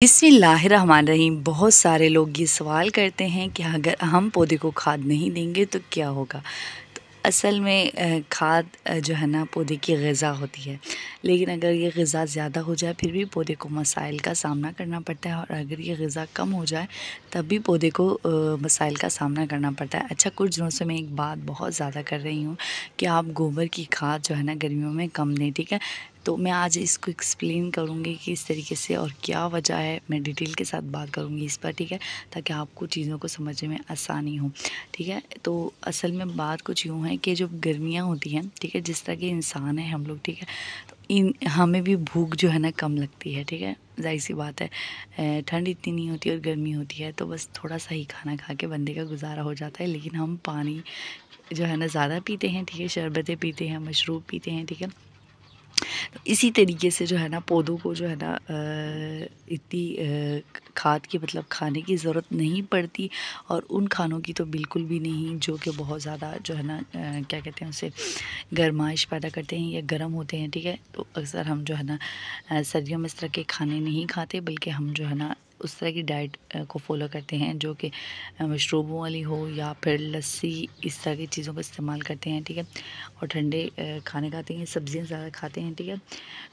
बिस्मिल्लाहिर्रहमानिर्रहीम। बहुत सारे लोग ये सवाल करते हैं कि अगर हम पौधे को खाद नहीं देंगे तो क्या होगा। तो असल में खाद जो है ना पौधे की ग़िज़ा होती है, लेकिन अगर ये ग़िज़ा ज़्यादा हो जाए फिर भी पौधे को मसाइल का सामना करना पड़ता है, और अगर ये ग़िज़ा कम हो जाए तब भी पौधे को मसाइल का सामना करना पड़ता है। अच्छा, कुछ दिनों से मैं एक बात बहुत ज़्यादा कर रही हूँ कि आप गोबर की खाद जो है ना गर्मियों में कम दें, ठीक है। तो मैं आज इसको एक्सप्लेन करूँगी कि इस तरीके से और क्या वजह है, मैं डिटेल के साथ बात करूँगी इस पर, ठीक है, ताकि आपको चीज़ों को समझने में आसानी हो, ठीक है। तो असल में बात कुछ यूँ है कि जो गर्मियाँ होती हैं, ठीक है, जिस तरह के इंसान हैं हम लोग, ठीक है, तो इन हमें भी भूख जो है ना कम लगती है, ठीक है, ज़ाहिर सी बात है। ठंड इतनी नहीं होती और गर्मी होती है तो बस थोड़ा सा ही खाना खा के बंदे का गुजारा हो जाता है, लेकिन हम पानी जो है ना ज़्यादा पीते हैं, ठीक है, शरबतें पीते हैं, मशरूब पीते हैं, ठीक है। तो इसी तरीके से जो है ना पौधों को जो है ना इतनी खाद की मतलब खाने की ज़रूरत नहीं पड़ती, और उन खानों की तो बिल्कुल भी नहीं जो कि बहुत ज़्यादा जो है ना क्या कहते हैं उसे, गर्माइश पैदा करते हैं या गर्म होते हैं, ठीक है। तो अक्सर हम जो है ना सर्दियों में इस तरह के खाने नहीं खाते, बल्कि हम जो है ना उस तरह की डाइट को फॉलो करते हैं जो कि मशरूबों वाली हो, या फिर लस्सी, इस तरह की चीज़ों का इस्तेमाल करते हैं, ठीक है, और ठंडे खाने खाते हैं, सब्जियां ज़्यादा खाते हैं, ठीक है।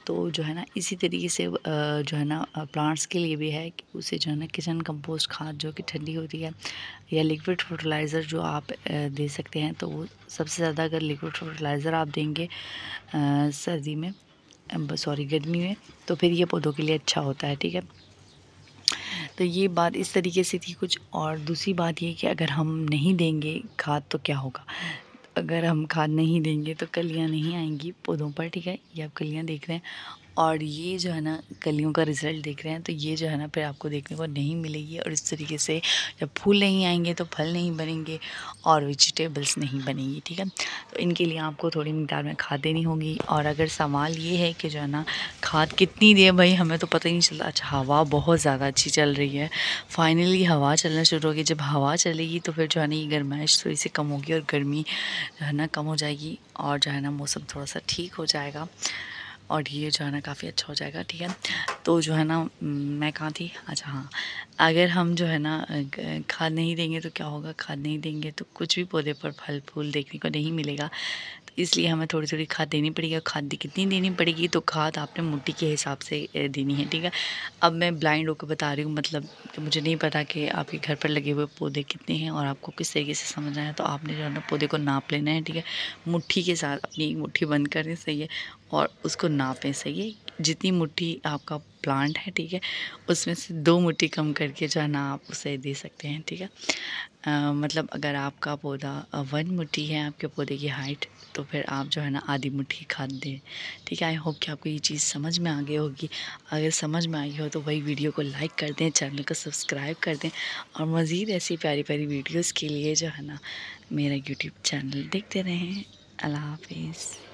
तो जो है ना इसी तरीके से जो है ना प्लांट्स के लिए भी है कि उसे जो है ना किचन कंपोस्ट खाद जो कि ठंडी होती है, या लिक्विड फर्टिलाइज़र जो आप दे सकते हैं, तो वो सबसे ज़्यादा अगर लिक्विड फर्टिलाइज़र आप देंगे सर्दी में, सॉरी गर्मी में, तो फिर ये पौधों के लिए अच्छा होता है, ठीक है। तो ये बात इस तरीके से थी कुछ, और दूसरी बात ये कि अगर हम नहीं देंगे खाद तो क्या होगा। अगर हम खाद नहीं देंगे तो कलियाँ नहीं आएंगी पौधों पर, ठीक है, ये आप कलियाँ देख रहे हैं, और ये जो है ना कलियों का रिज़ल्ट देख रहे हैं, तो ये जो है ना फिर आपको देखने को नहीं मिलेगी, और इस तरीके से जब फूल नहीं आएंगे तो फल नहीं बनेंगे और वेजिटेबल्स नहीं बनेंगी, ठीक है। तो इनके लिए आपको थोड़ी मिकदार में खाद देनी होगी। और अगर सवाल ये है कि जो है ना खाद कितनी दें, भाई हमें तो पता ही नहीं चलता। अच्छा, हवा बहुत ज़्यादा अच्छी चल रही है, फाइनली हवा चलना शुरू होगी। जब हवा चलेगी तो फिर जो है ना ये गर्माइश थोड़ी सी कम होगी और गर्मी जो है ना कम हो जाएगी, और जो है ना मौसम थोड़ा सा ठीक हो जाएगा, और ये जो है ना काफ़ी अच्छा हो जाएगा, ठीक है। तो जो है ना मैं कहाँ थी, अच्छा हाँ, अगर हम जो है ना खाद नहीं देंगे तो क्या होगा। खाद नहीं देंगे तो कुछ भी पौधे पर फल फूल देखने को नहीं मिलेगा, तो इसलिए हमें थोड़ी थोड़ी खाद देनी पड़ेगी। और खाद कितनी देनी पड़ेगी, तो खाद आपने मुट्ठी के हिसाब से देनी है, ठीक है। अब मैं ब्लाइंड होकर बता रही हूँ, मतलब कि मुझे नहीं पता कि आपके घर पर लगे हुए पौधे कितने हैं और आपको किस तरीके से समझना है। तो आपने जो है ना पौधे को नाप लेना है, ठीक है, मुट्ठी के साथ अपनी एक मुट्ठी बंद करें, सही है, और उसको नापें, सही है। जितनी मुट्ठी आपका प्लांट है, ठीक है, उसमें से 2 मुट्ठी कम करके जो है ना आप उसे दे सकते हैं, ठीक है। मतलब अगर आपका पौधा 1 मुट्ठी है आपके पौधे की हाइट, तो फिर आप जो है ना आधी मुट्ठी खाद दें, ठीक है। आई होप कि आपको ये चीज़ समझ में आ गई होगी। अगर समझ में आई हो तो वही वीडियो को लाइक कर दें, चैनल को सब्सक्राइब कर दें, और मज़ीद ऐसी प्यारी प्यारी वीडियोज़ के लिए जो है ना मेरा यूट्यूब चैनल देखते रहें। अल्लाह हाफिज़।